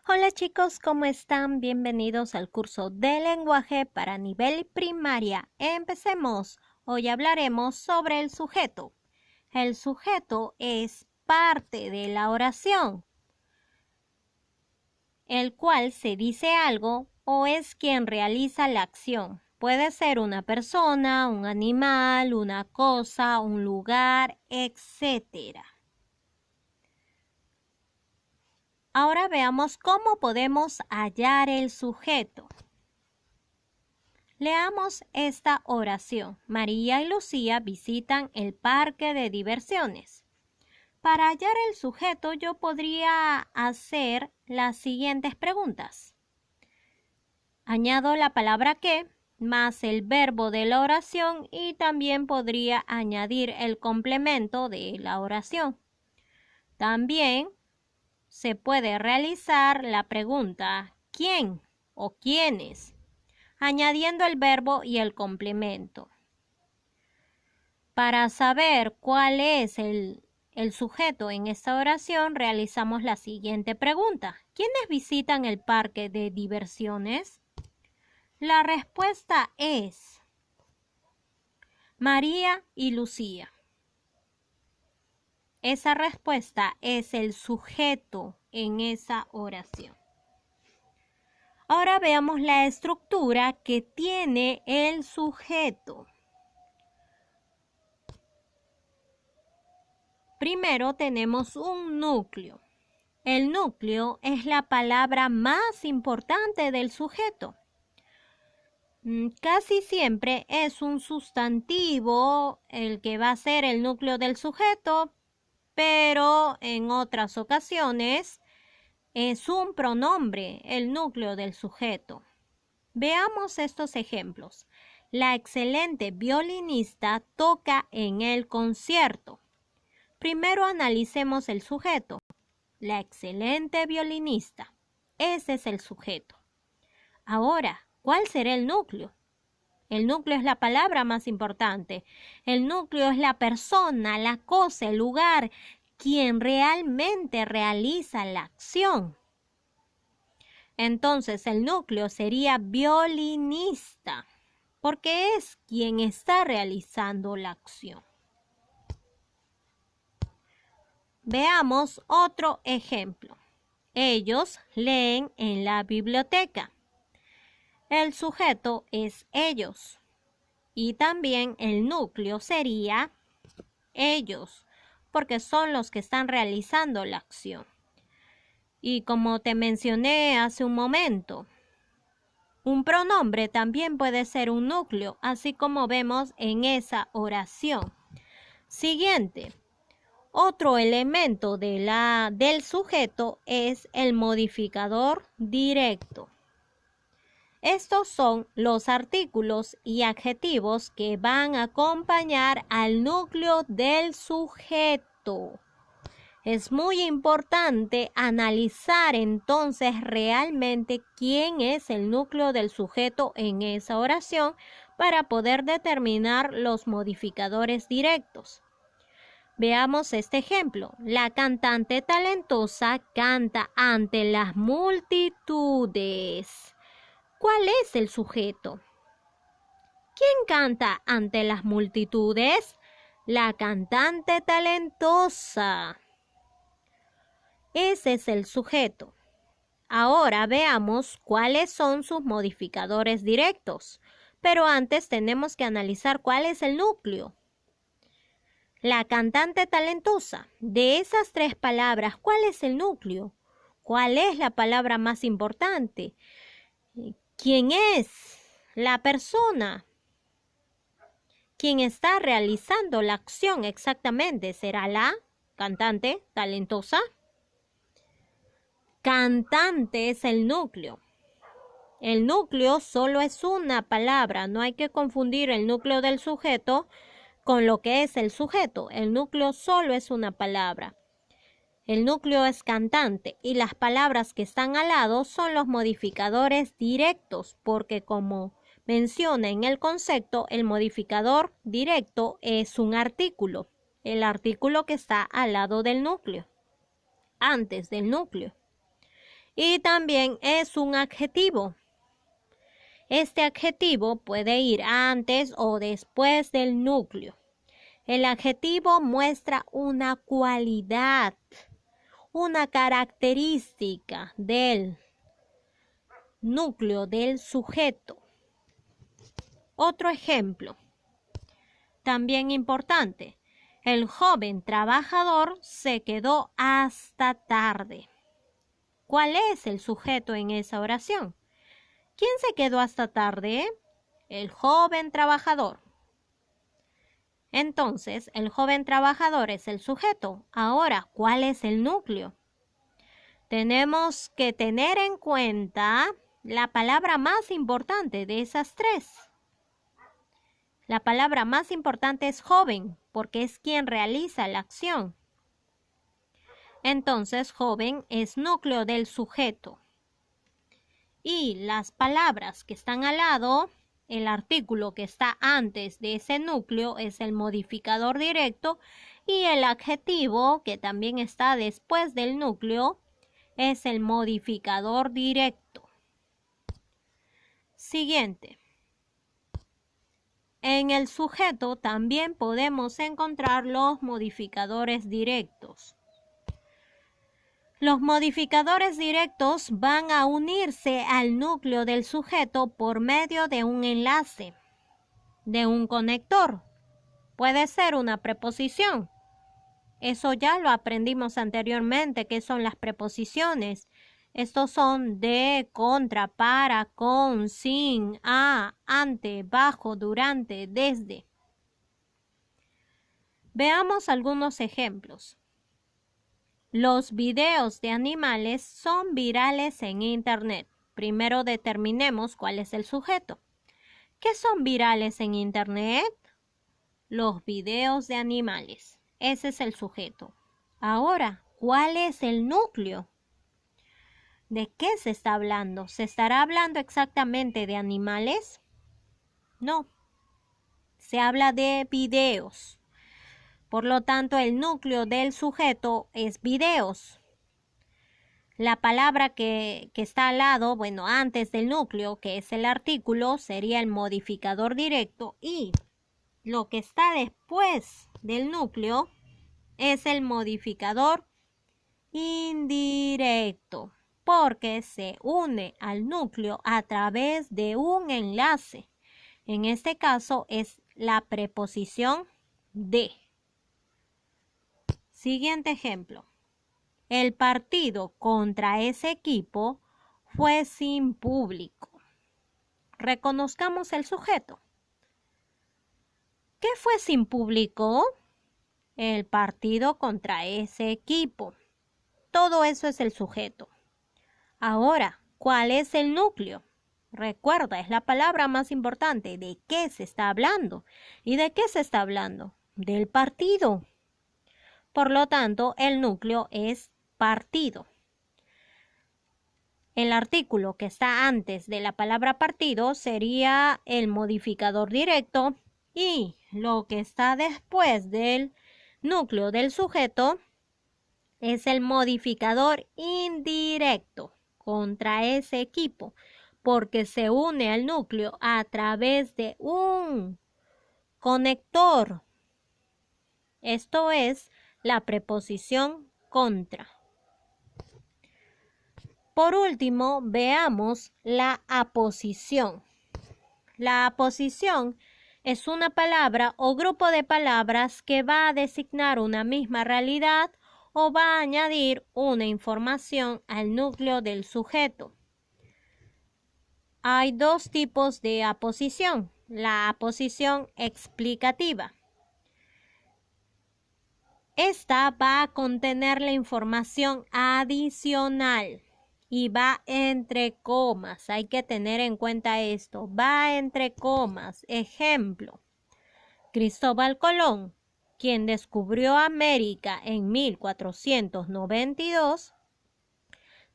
Hola chicos, ¿cómo están? Bienvenidos al curso de lenguaje para nivel primaria. Empecemos. Hoy hablaremos sobre el sujeto. El sujeto es parte de la oración, el cual se dice algo o es quien realiza la acción. Puede ser una persona, un animal, una cosa, un lugar, etc. Ahora veamos cómo podemos hallar el sujeto. Leamos esta oración. María y Lucía visitan el parque de diversiones. Para hallar el sujeto, yo podría hacer las siguientes preguntas. Añado la palabra que más el verbo de la oración y también podría añadir el complemento de la oración. También se puede realizar la pregunta ¿quién o quiénes?, añadiendo el verbo y el complemento. Para saber cuál es el sujeto en esta oración, realizamos la siguiente pregunta. ¿Quiénes visitan el parque de diversiones? La respuesta es María y Lucía. Esa respuesta es el sujeto en esa oración. Ahora veamos la estructura que tiene el sujeto. Primero tenemos un núcleo. El núcleo es la palabra más importante del sujeto. Casi siempre es un sustantivo el que va a ser el núcleo del sujeto, pero en otras ocasiones es un pronombre el núcleo del sujeto. Veamos estos ejemplos. La excelente violinista toca en el concierto. Primero analicemos el sujeto. La excelente violinista. Ese es el sujeto. Ahora, ¿cuál será el núcleo? El núcleo es la palabra más importante. El núcleo es la persona, la cosa, el lugar, quien realmente realiza la acción. Entonces, el núcleo sería violinista, porque es quien está realizando la acción. Veamos otro ejemplo. Ellos leen en la biblioteca. El sujeto es ellos. Y también el núcleo sería ellos, porque son los que están realizando la acción. Y como te mencioné hace un momento, un pronombre también puede ser un núcleo, así como vemos en esa oración. Siguiente. Otro elemento del sujeto es el modificador directo. Estos son los artículos y adjetivos que van a acompañar al núcleo del sujeto. Es muy importante analizar entonces realmente quién es el núcleo del sujeto en esa oración para poder determinar los modificadores directos. Veamos este ejemplo. La cantante talentosa canta ante las multitudes. ¿Cuál es el sujeto? ¿Quién canta ante las multitudes? La cantante talentosa. Ese es el sujeto. Ahora veamos cuáles son sus modificadores directos. Pero antes tenemos que analizar cuál es el núcleo. La cantante talentosa. De esas tres palabras, ¿cuál es el núcleo? ¿Cuál es la palabra más importante? ¿Quién es la persona? ¿Quién está realizando la acción exactamente? ¿Será la cantante talentosa? Cantante es el núcleo. El núcleo solo es una palabra. No hay que confundir el núcleo del sujeto con lo que es el sujeto. El núcleo solo es una palabra. El núcleo es cantante y las palabras que están al lado son los modificadores directos, porque como menciona en el concepto, el modificador directo es un artículo, el artículo que está al lado del núcleo, antes del núcleo. y también es un adjetivo. Este adjetivo puede ir antes o después del núcleo. El adjetivo muestra una cualidad, una característica del núcleo del sujeto. Otro ejemplo, también importante. El joven trabajador se quedó hasta tarde. ¿Cuál es el sujeto en esa oración? ¿Quién se quedó hasta tarde? El joven trabajador. Entonces, el joven trabajador es el sujeto. Ahora, ¿cuál es el núcleo? Tenemos que tener en cuenta la palabra más importante de esas tres. La palabra más importante es joven, porque es quien realiza la acción. Entonces, joven es núcleo del sujeto. Y las palabras que están al lado, el artículo que está antes de ese núcleo es el modificador directo y el adjetivo que también está después del núcleo es el modificador directo. Siguiente. En el sujeto también podemos encontrar los modificadores directos. Los modificadores directos van a unirse al núcleo del sujeto por medio de un enlace, de un conector. Puede ser una preposición. Eso ya lo aprendimos anteriormente, que son las preposiciones. Estos son de, contra, para, con, sin, a, ante, bajo, durante, desde. Veamos algunos ejemplos. Los videos de animales son virales en Internet. Primero determinemos cuál es el sujeto. ¿Qué son virales en Internet? Los videos de animales. Ese es el sujeto. Ahora, ¿cuál es el núcleo? ¿De qué se está hablando? ¿Se estará hablando exactamente de animales? No. Se habla de videos. Por lo tanto, el núcleo del sujeto es videos. La palabra que está al lado, bueno, antes del núcleo, que es el artículo, sería el modificador directo. Y lo que está después del núcleo es el modificador indirecto, porque se une al núcleo a través de un enlace. En este caso es la preposición de. Siguiente ejemplo. El partido contra ese equipo fue sin público. Reconozcamos el sujeto. ¿Qué fue sin público? El partido contra ese equipo. Todo eso es el sujeto. Ahora, ¿cuál es el núcleo? Recuerda, es la palabra más importante. ¿De qué se está hablando? ¿Y de qué se está hablando? Del partido. Por lo tanto, el núcleo es partido. El artículo que está antes de la palabra partido sería el modificador directo y lo que está después del núcleo del sujeto es el modificador indirecto contra ese equipo, porque se une al núcleo a través de un conector. Esto es la preposición contra. Por último, veamos la aposición. La aposición es una palabra o grupo de palabras que va a designar una misma realidad o va a añadir una información al núcleo del sujeto. Hay dos tipos de aposición. La aposición explicativa. Esta va a contener la información adicional y va entre comas. Hay que tener en cuenta esto. Va entre comas. Ejemplo, Cristóbal Colón, quien descubrió América en 1492,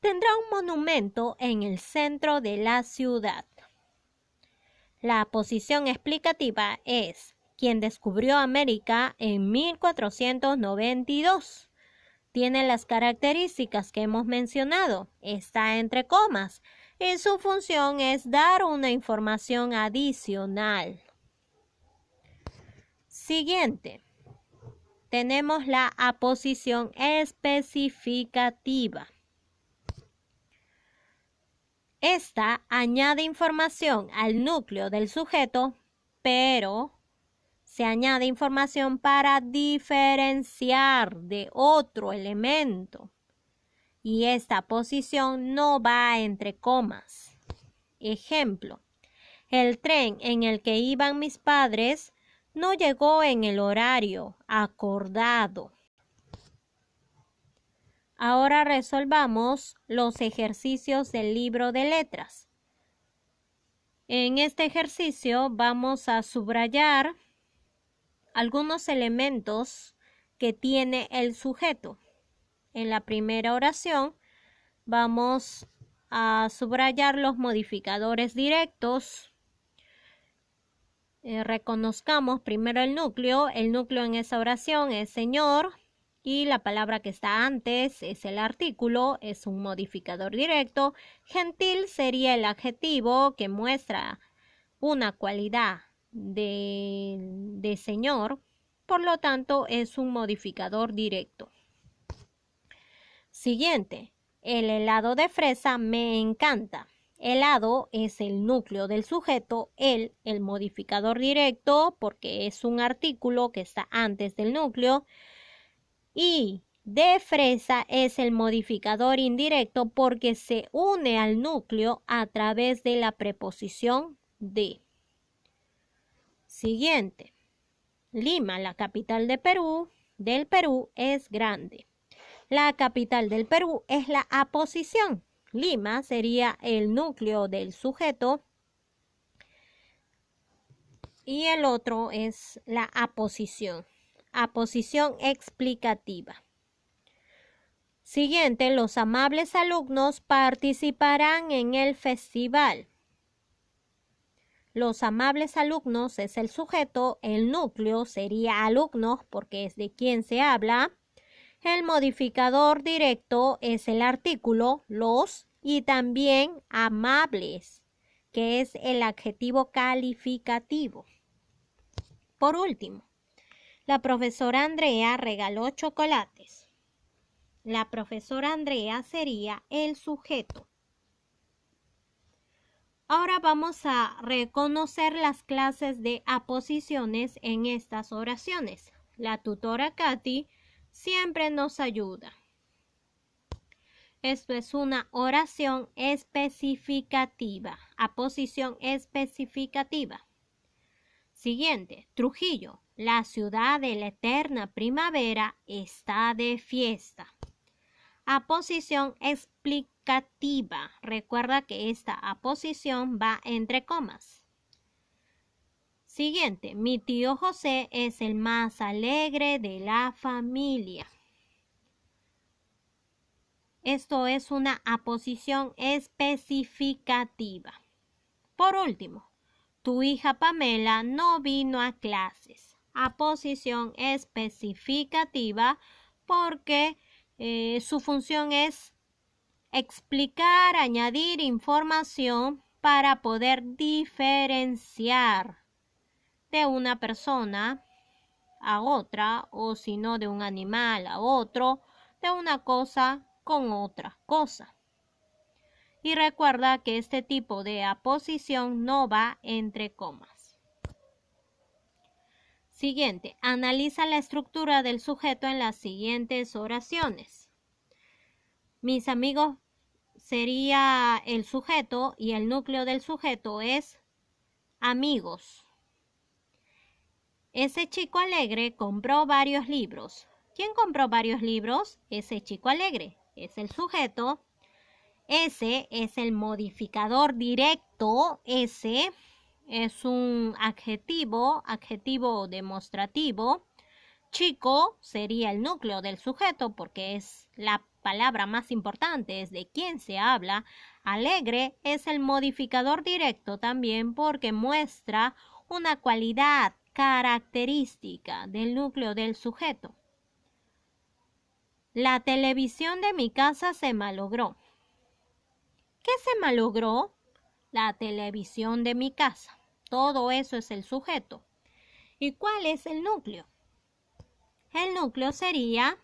tendrá un monumento en el centro de la ciudad. La aposición explicativa es: quien descubrió América en 1492 tiene las características que hemos mencionado, está entre comas y su función es dar una información adicional. Siguiente, tenemos la aposición especificativa. Esta añade información al núcleo del sujeto, pero se añade información para diferenciar de otro elemento. Y esta posición no va entre comas. Ejemplo, el tren en el que iban mis padres no llegó en el horario acordado. Ahora resolvamos los ejercicios del libro de letras. En este ejercicio vamos a subrayar algunos elementos que tiene el sujeto. En la primera oración vamos a subrayar los modificadores directos. Reconozcamos primero el núcleo. El núcleo en esa oración es señor y la palabra que está antes es el artículo, es un modificador directo. Gentil sería el adjetivo que muestra una cualidad de señor, por lo tanto es un modificador directo. Siguiente, el helado de fresa me encanta. Helado es el núcleo del sujeto, el modificador directo porque es un artículo que está antes del núcleo, y de fresa es el modificador indirecto porque se une al núcleo a través de la preposición de. Siguiente, Lima, la capital del Perú es grande. La capital del Perú es la aposición. Lima sería el núcleo del sujeto y el otro es la aposición. Aposición explicativa. Siguiente, los amables alumnos participarán en el festival. Los amables alumnos es el sujeto, el núcleo sería alumnos porque es de quien se habla. El modificador directo es el artículo, los, y también amables, que es el adjetivo calificativo. Por último, la profesora Andrea regaló chocolates. La profesora Andrea sería el sujeto. Ahora vamos a reconocer las clases de aposiciones en estas oraciones. La tutora Katy siempre nos ayuda. Esto es una oración especificativa, aposición especificativa. Siguiente, Trujillo, la ciudad de la eterna primavera está de fiesta. Aposición explicativa. Recuerda que esta aposición va entre comas. Siguiente, mi tío José es el más alegre de la familia. Esto es una aposición especificativa. Por último, tu hija Pamela no vino a clases. Aposición especificativa porque su función es explicar, añadir información para poder diferenciar de una persona a otra, o si no de un animal a otro, de una cosa con otra cosa. Y recuerda que este tipo de aposición no va entre comas. Siguiente, analiza la estructura del sujeto en las siguientes oraciones. Mis amigos sería el sujeto y el núcleo del sujeto es amigos. Ese chico alegre compró varios libros. ¿Quién compró varios libros? Ese chico alegre. Es el sujeto. Ese es el modificador directo. Ese es un adjetivo demostrativo. Chico sería el núcleo del sujeto porque es la palabra más importante, es de quién se habla. Alegre es el modificador directo también porque muestra una cualidad característica del núcleo del sujeto. La televisión de mi casa se malogró. ¿Qué se malogró? La televisión de mi casa. Todo eso es el sujeto. ¿Y cuál es el núcleo? El núcleo sería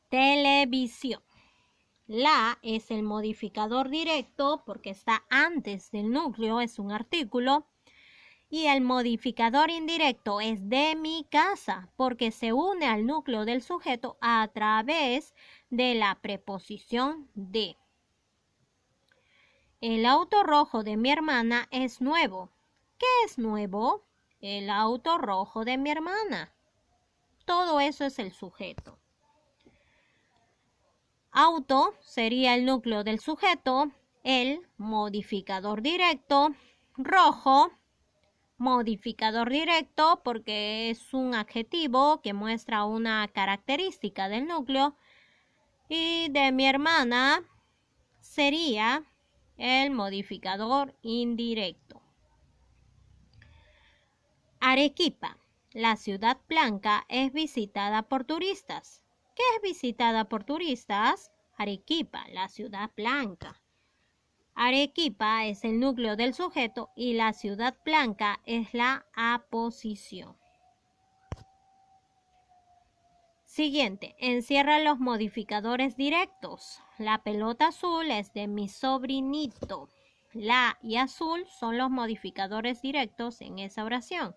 televisión. La es el modificador directo porque está antes del núcleo, es un artículo. Y el modificador indirecto es de mi casa porque se une al núcleo del sujeto a través de la preposición de. El auto rojo de mi hermana es nuevo. ¿Qué es nuevo? El auto rojo de mi hermana. Todo eso es el sujeto. Auto sería el núcleo del sujeto, el modificador directo, rojo, modificador directo porque es un adjetivo que muestra una característica del núcleo, y de mi hermana sería el modificador indirecto. Arequipa, la ciudad blanca, es visitada por turistas. ¿Qué es visitada por turistas? Arequipa, la ciudad blanca. Arequipa es el núcleo del sujeto y la ciudad blanca es la aposición. Siguiente, encierra los modificadores directos. La pelota azul es de mi sobrinito. La y azul son los modificadores directos en esa oración.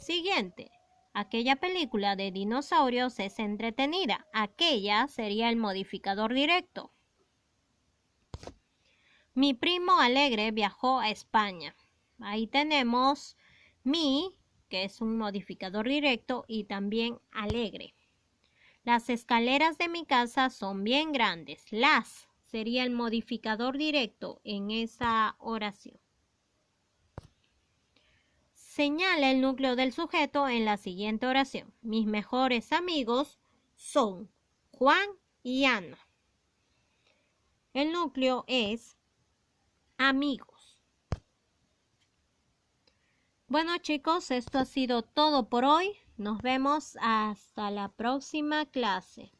Siguiente, aquella película de dinosaurios es entretenida. Aquella sería el modificador directo. Mi primo alegre viajó a España. Ahí tenemos mi, que es un modificador directo, y también alegre. Las escaleras de mi casa son bien grandes. Las sería el modificador directo en esa oración. Señala el núcleo del sujeto en la siguiente oración. Mis mejores amigos son Juan y Ana. El núcleo es amigos. Bueno, chicos, esto ha sido todo por hoy. Nos vemos hasta la próxima clase.